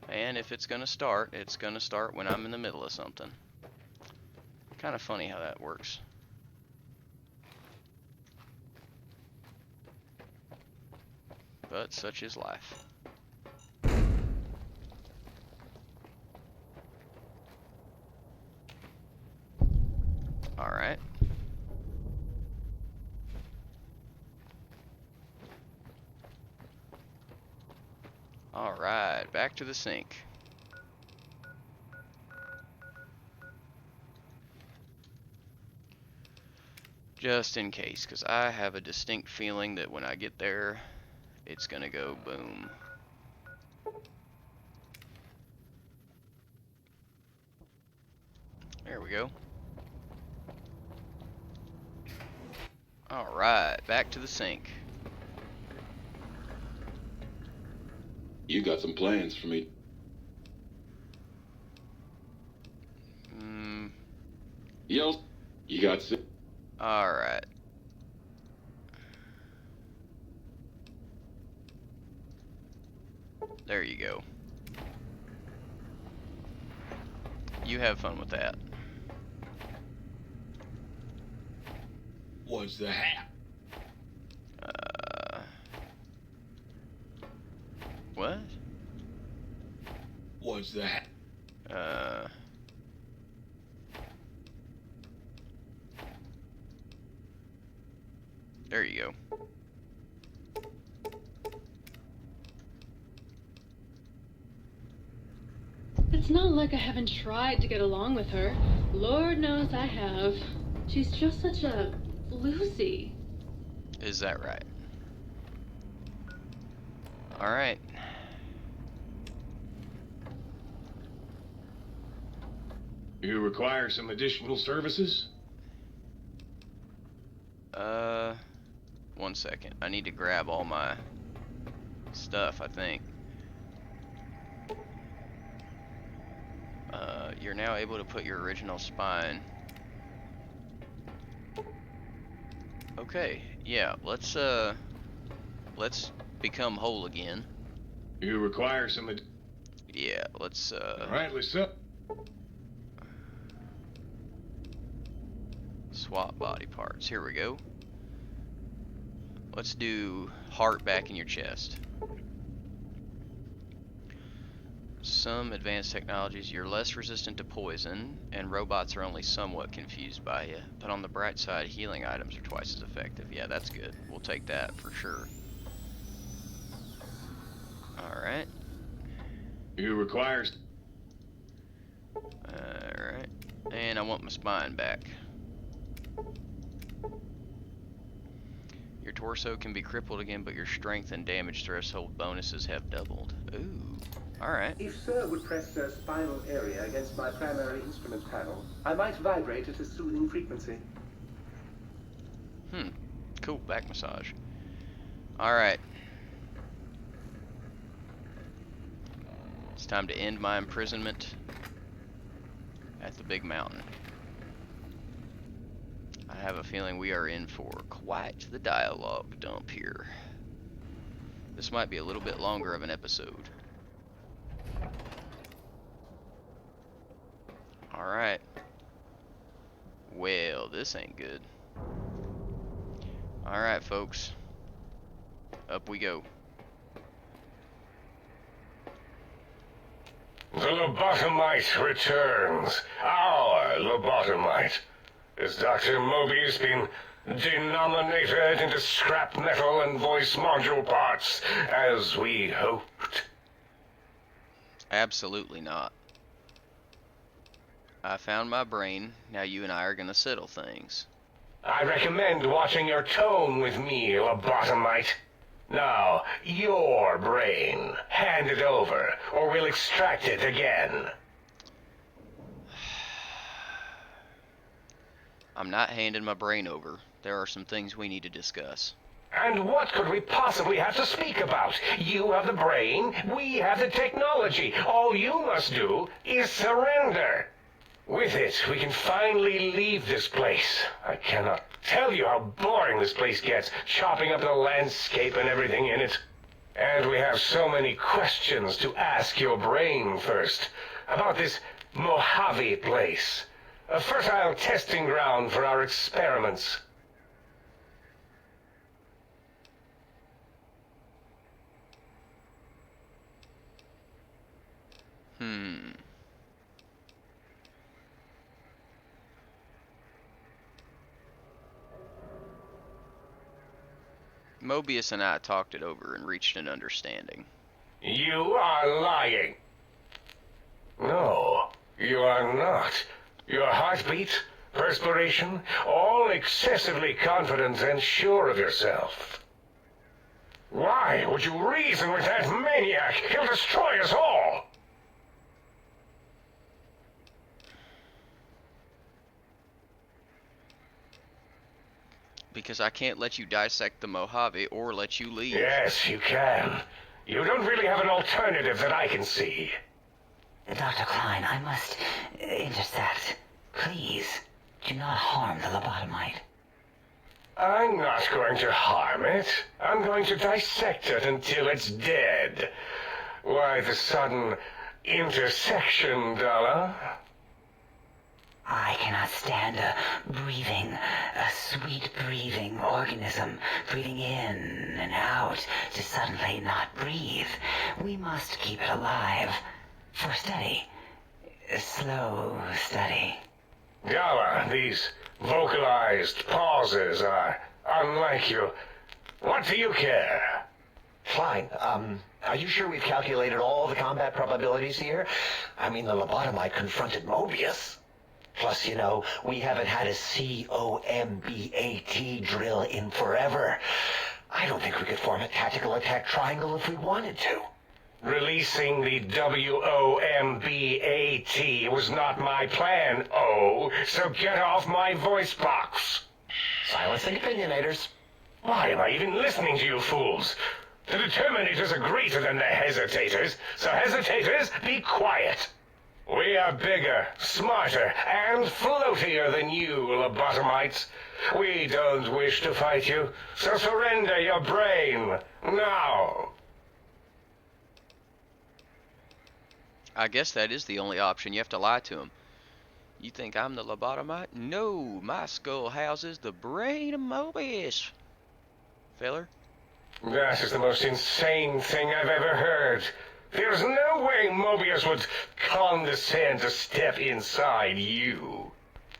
And if it's gonna start when I'm in the middle of something. Kind of funny how that works. But such is life. Alright. Alright, back to the sink. Just in case, because I have a distinct feeling that when I get there, it's gonna go boom. There we go. Alright, back to the sink. You got some plans for me. Yo, you got some. Alright. There you go. You have fun with that. What's the hat? What? What's the hat? There you go. It's not like I haven't tried to get along with her. Lord knows I have. She's just such a Lucy. Is that right? Alright. You require some additional services? One second. I need to grab all my stuff, I think. You're now able to put your original spine. Okay, yeah, let's become whole again. You require some Yeah, let's Alright, let's up. swap body parts. Here we go. Let's do heart back in your chest. Some advanced technologies, you're less resistant to poison, and robots are only somewhat confused by you. But on the bright side, healing items are twice as effective. Yeah, that's good. We'll take that for sure. Alright. You require Alright. And I want my spine back. Your torso can be crippled again, but your strength and damage threshold bonuses have doubled. Ooh. Alright. If Sir would press Sir's spinal area against my primary instrument panel, I might vibrate at a soothing frequency. Cool. Back massage. Alright. It's time to end my imprisonment at the big mountain. I have a feeling we are in for quite the dialogue dump here. This might be a little bit longer of an episode. Alright. Well, this ain't good. Alright, folks. Up we go. The lobotomite returns. Our lobotomite. Has Dr. Mobius been denominated into scrap metal and voice module parts, as we hoped? Absolutely not. I found my brain. Now you and I are gonna settle things. I recommend watching your tone with me, lobotomite. Now, your brain. Hand it over, or we'll extract it again. I'm not handing my brain over. There are some things we need to discuss. And what could we possibly have to speak about? You have the brain, we have the technology. All you must do is surrender. With it, we can finally leave this place. I cannot tell you how boring this place gets, chopping up the landscape and everything in it. And we have so many questions to ask your brain first. About this Mojave place. A fertile testing ground for our experiments. Mobius and I talked it over and reached an understanding. You are lying. No, you are not. Your heartbeat, perspiration, all excessively confident and sure of yourself. Why would you reason with that maniac? He'll destroy us all! Because I can't let you dissect the Mojave or let you leave. Yes, you can. You don't really have an alternative that I can see. Dr. Klein, I must intercept. Please, do not harm the lobotomite. I'm not going to harm it. I'm going to dissect it until it's dead. Why the sudden intersection, Dala? I cannot stand a sweet breathing organism breathing in and out to suddenly not breathe. We must keep it alive. For study. Slow study. Dala, these vocalized pauses are unlike you. What do you care? Klein, are you sure we've calculated all the combat probabilities here? I mean, the lobotomite confronted Mobius. Plus, you know, we haven't had a COMBAT drill in forever. I don't think we could form a tactical attack triangle if we wanted to. Releasing the WOMBAT was not my plan, so get off my voice box. Silencing opinionators. Why am I even listening to you fools? The determinators are greater than the hesitators, so hesitators, be quiet. We are bigger, smarter, and floatier than you, lobotomites. We don't wish to fight you, so surrender your brain, now. I guess that is the only option. You have to lie to him. You think I'm the lobotomite? No, my skull houses the brain of Mobius. Feller? That is the most insane thing I've ever heard. There's no way Mobius would condescend to step inside you.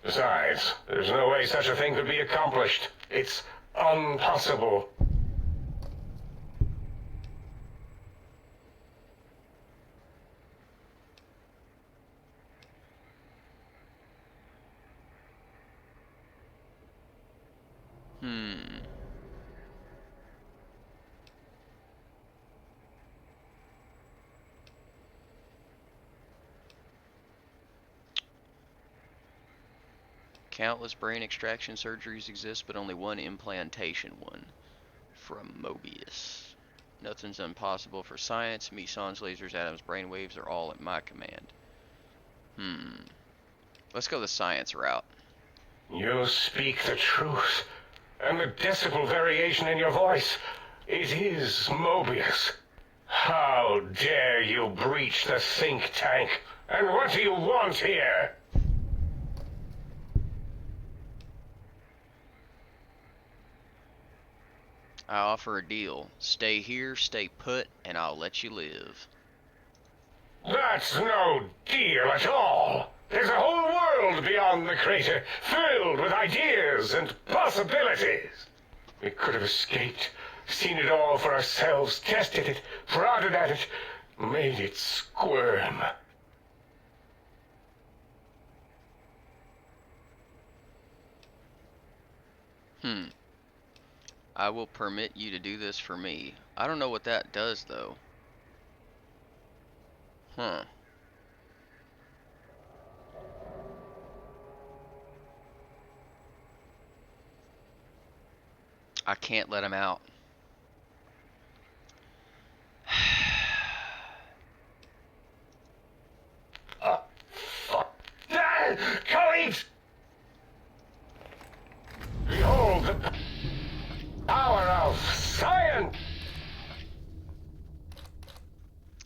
Besides, there's no way such a thing could be accomplished. It's impossible. Countless brain extraction surgeries exist, but only one implantation one. From Mobius. Nothing's impossible for science. Meson's lasers, atoms, brainwaves are all at my command. Let's go the science route. You speak the truth. And the decibel variation in your voice, it is Mobius. How dare you breach the think tank? And what do you want here? I offer a deal. Stay here, stay put, and I'll let you live. That's no deal at all. There's a whole world beyond the crater, filled with ideas and possibilities. We could have escaped, seen it all for ourselves, tested it, prodded at it, made it squirm. I will permit you to do this for me. I don't know what that does, though. I can't let him out. Fuck. Colleagues! Behold the power of science!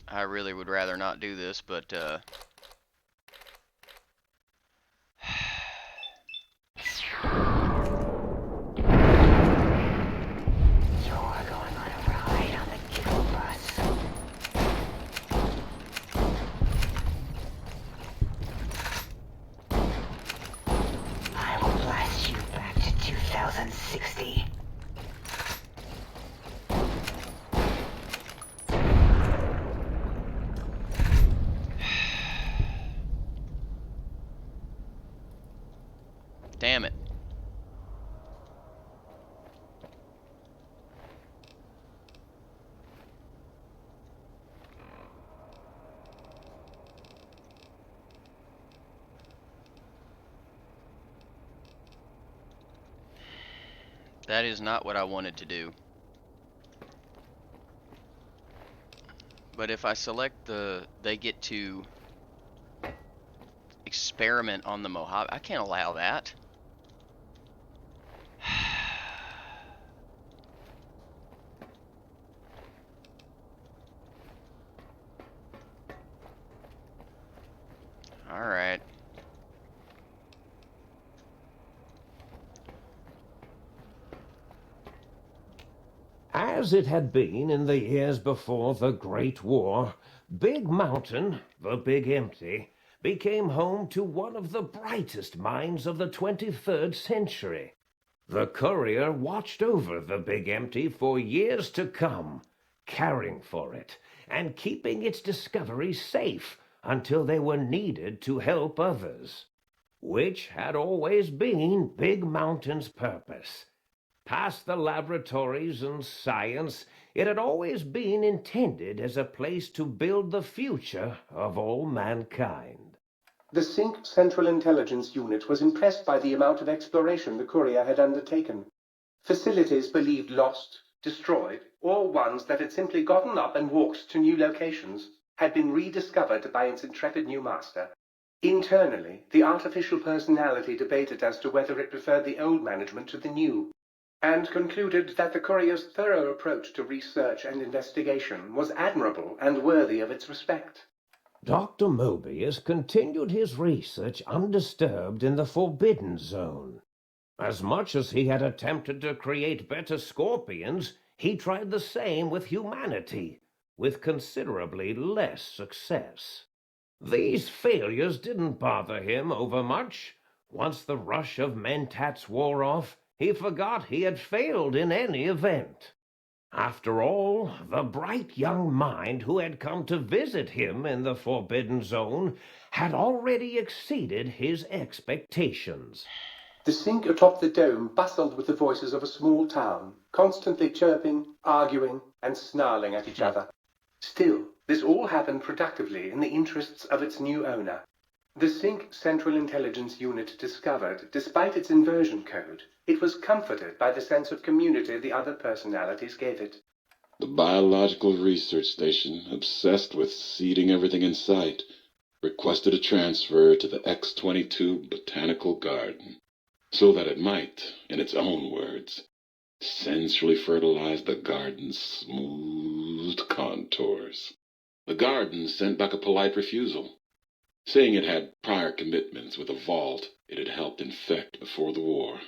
I really would rather not do this, but That is not what I wanted to do. But if I select they get to experiment on the Mojave, I can't allow that. All right. As it had been in the years before the Great War, Big Mountain, the Big Empty, became home to one of the brightest minds of the 23rd century. The courier watched over the Big Empty for years to come, caring for it and keeping its discoveries safe until they were needed to help others, which had always been Big Mountain's purpose. Past the laboratories and science, it had always been intended as a place to build the future of all mankind. The Sync Central Intelligence Unit was impressed by the amount of exploration the courier had undertaken. Facilities believed lost, destroyed, or ones that had simply gotten up and walked to new locations had been rediscovered by its intrepid new master. Internally, the artificial personality debated as to whether it preferred the old management to the new, and concluded that the courier's thorough approach to research and investigation was admirable and worthy of its respect. Dr. Mobius continued his research undisturbed in the Forbidden Zone. As much as he had attempted to create better scorpions, he tried the same with humanity, with considerably less success. These failures didn't bother him overmuch. Once the rush of mentats wore off, he forgot he had failed in any event. After all, the bright young mind who had come to visit him in the Forbidden Zone had already exceeded his expectations. The Sync atop the dome bustled with the voices of a small town, constantly chirping, arguing, and snarling at each other. Still, this all happened productively in the interests of its new owner. The Sync Central Intelligence Unit discovered, despite its inversion code, it was comforted by the sense of community the other personalities gave it. The Biological Research Station, obsessed with seeding everything in sight, requested a transfer to the X-22 Botanical Garden, so that it might, in its own words, sensually fertilize the garden's smooth contours. The garden sent back a polite refusal, saying it had prior commitments with a vault it had helped infect before the war.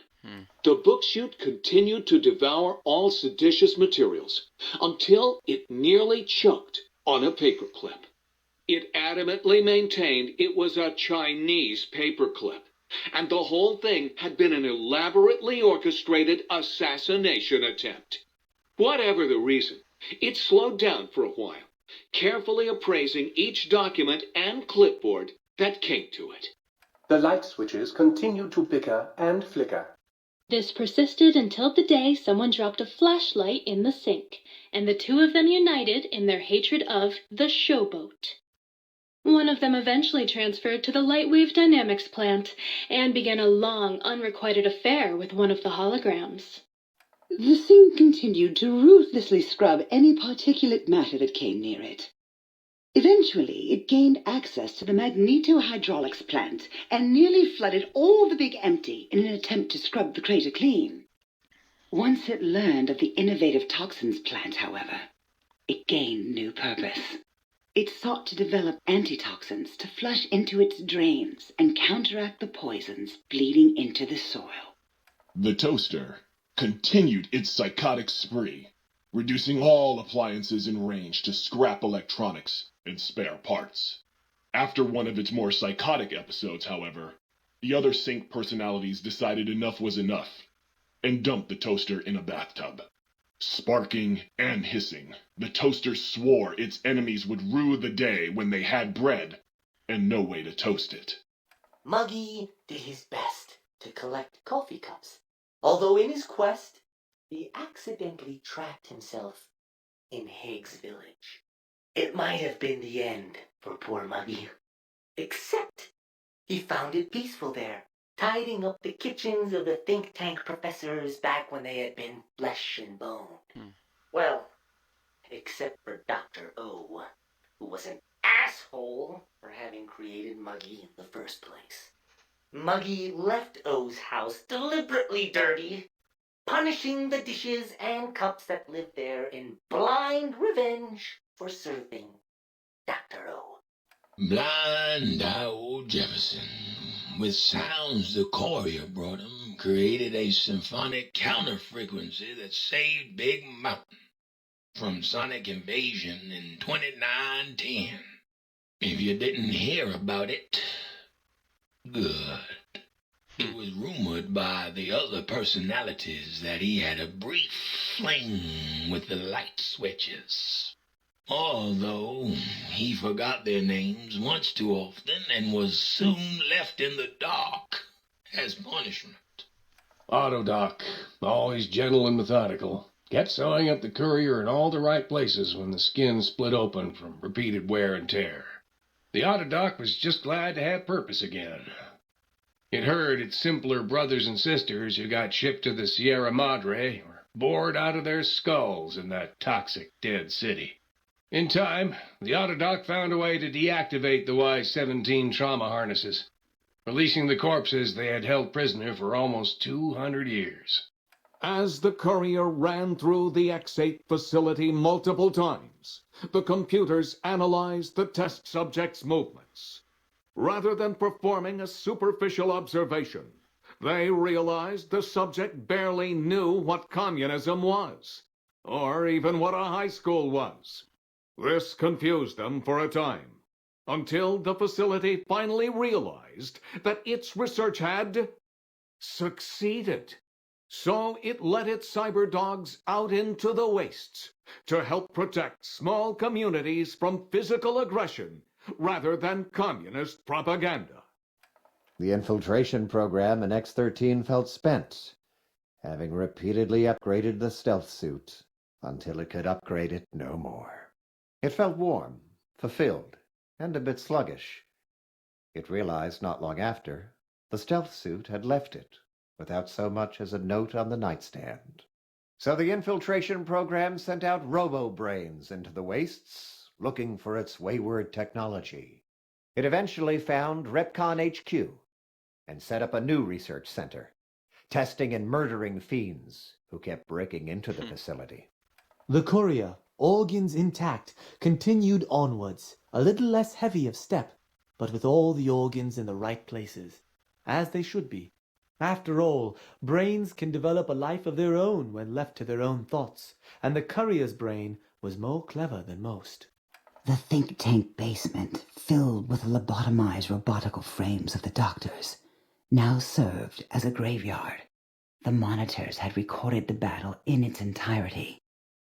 The book chute continued to devour all seditious materials until it nearly choked on a paperclip. It adamantly maintained it was a Chinese paperclip, and the whole thing had been an elaborately orchestrated assassination attempt. Whatever the reason, it slowed down for a while, carefully appraising each document and clipboard that came to it. The light switches continued to bicker and flicker. This persisted until the day someone dropped a flashlight in the sink, and the two of them united in their hatred of the Showboat. One of them eventually transferred to the Lightwave Dynamics plant and began a long, unrequited affair with one of the holograms. The Sync continued to ruthlessly scrub any particulate matter that came near it. Eventually, it gained access to the magnetohydraulics plant and nearly flooded all the Big Empty in an attempt to scrub the crater clean. Once it learned of the innovative toxins plant, however, it gained new purpose. It sought to develop antitoxins to flush into its drains and counteract the poisons bleeding into the soil. The toaster continued its psychotic spree, reducing all appliances in range to scrap electronics and spare parts. After one of its more psychotic episodes, however, the other Sync personalities decided enough was enough and dumped the toaster in a bathtub. Sparking and hissing, the toaster swore its enemies would rue the day when they had bread and no way to toast it. Muggy did his best to collect coffee cups, although in his quest, he accidentally trapped himself in Higgs Village. It might have been the end for poor Muggy, except he found it peaceful there, tidying up the kitchens of the think tank professors back when they had been flesh and bone. Well, except for Dr. O, who was an asshole for having created Muggy in the first place. Muggy left O's house deliberately dirty, punishing the dishes and cups that lived there in blind revenge for serving Dr. O. Blind old Jefferson, with sounds the courier brought him, created a symphonic counter-frequency that saved Big Mountain from sonic invasion in 2910. If you didn't hear about it, good. It was rumored by the other personalities that he had a brief fling with the light switches. Although he forgot their names once too often and was soon left in the dark as punishment. Autodoc, always gentle and methodical, kept sewing up the courier in all the right places when the skin split open from repeated wear and tear. The Autodoc was just glad to have purpose again. It heard its simpler brothers and sisters who got shipped to the Sierra Madre were bored out of their skulls in that toxic dead city. In time, the Autodoc found a way to deactivate the Y-17 trauma harnesses, releasing the corpses they had held prisoner for almost 200 years. As the courier ran through the X8 facility multiple times, the computers analyzed the test subject's movements. Rather than performing a superficial observation, they realized the subject barely knew what communism was, or even what a high school was. This confused them for a time, until the facility finally realized that its research had succeeded. So it let its cyber dogs out into the wastes to help protect small communities from physical aggression rather than communist propaganda. The infiltration program in X-13 felt spent, having repeatedly upgraded the stealth suit until it could upgrade it no more. It felt warm, fulfilled, and a bit sluggish. It realized not long after the stealth suit had left it without so much as a note on the nightstand. So the infiltration program sent out robo-brains into the wastes, looking for its wayward technology. It eventually found Repcon HQ and set up a new research center, testing and murdering fiends who kept breaking into the facility. The courier, organs intact, continued onwards, a little less heavy of step, but with all the organs in the right places, as they should be. After all, brains can develop a life of their own when left to their own thoughts, and the courier's brain was more clever than most. The think tank basement, filled with the lobotomized robotical frames of the doctors, now served as a graveyard. The monitors had recorded the battle in its entirety,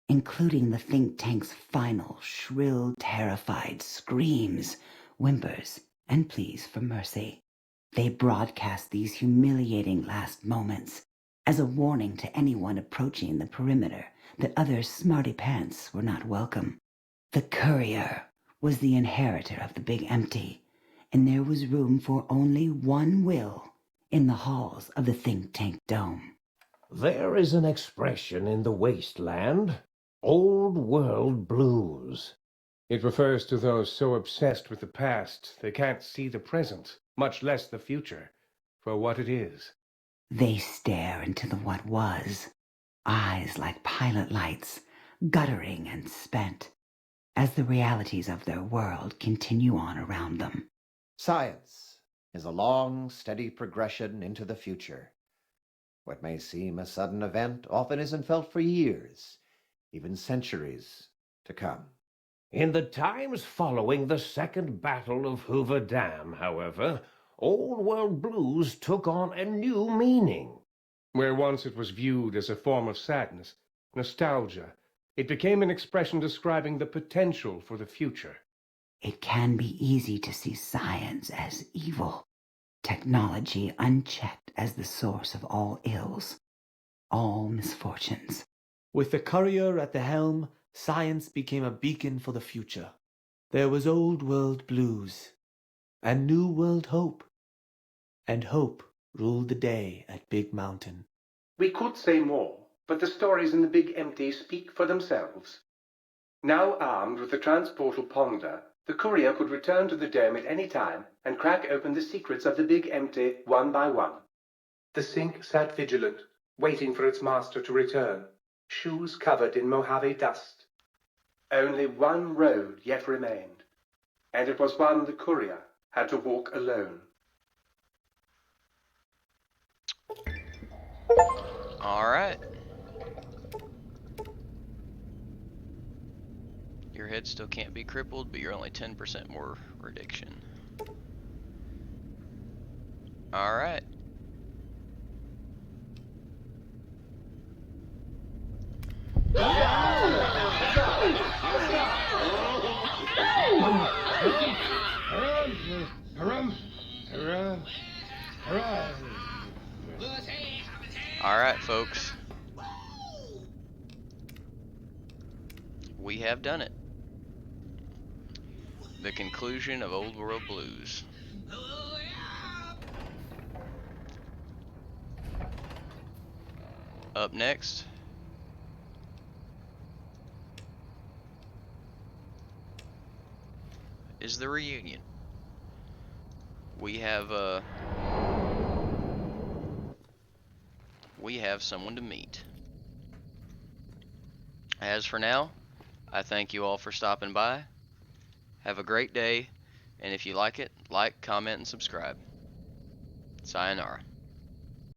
including the think tank's final, shrill, terrified screams, whimpers, and pleas for mercy. They broadcast these humiliating last moments as a warning to anyone approaching the perimeter that other smarty pants were not welcome. The courier was the inheritor of the Big Empty, and there was room for only one will in the halls of the think tank dome. There is an expression in the wasteland, old world blues. It refers to those so obsessed with the past they can't see the present, much less the future, for what it is. They stare into the what was, eyes like pilot lights, guttering and spent, as the realities of their world continue on around them. Science is a long, steady progression into the future. What may seem a sudden event often isn't felt for years, even centuries to come. In the times following the Second Battle of Hoover Dam, however, old world blues took on a new meaning. Where once it was viewed as a form of sadness, nostalgia, it became an expression describing the potential for the future. It can be easy to see science as evil, technology unchecked as the source of all ills, all misfortunes. With the courier at the helm, science became a beacon for the future. There was old world blues, and new world hope, and hope ruled the day at Big Mountain. We could say more, but the stories in the Big Empty speak for themselves. Now armed with the transportal Ponder, the courier could return to the dome at any time and crack open the secrets of the Big Empty one by one. The sink sat vigilant, waiting for its master to return, shoes covered in Mojave dust. Only one road yet remained, and it was one the courier had to walk alone. All right. Your head still can't be crippled, but you're only 10% more reduction. All right. All right, folks. We have done it. The conclusion of Old World Blues. Up next, is the reunion. We have someone to meet. As for now, I thank you all for stopping by. Have a great day, and if you like it, like, comment, and subscribe. Sayonara.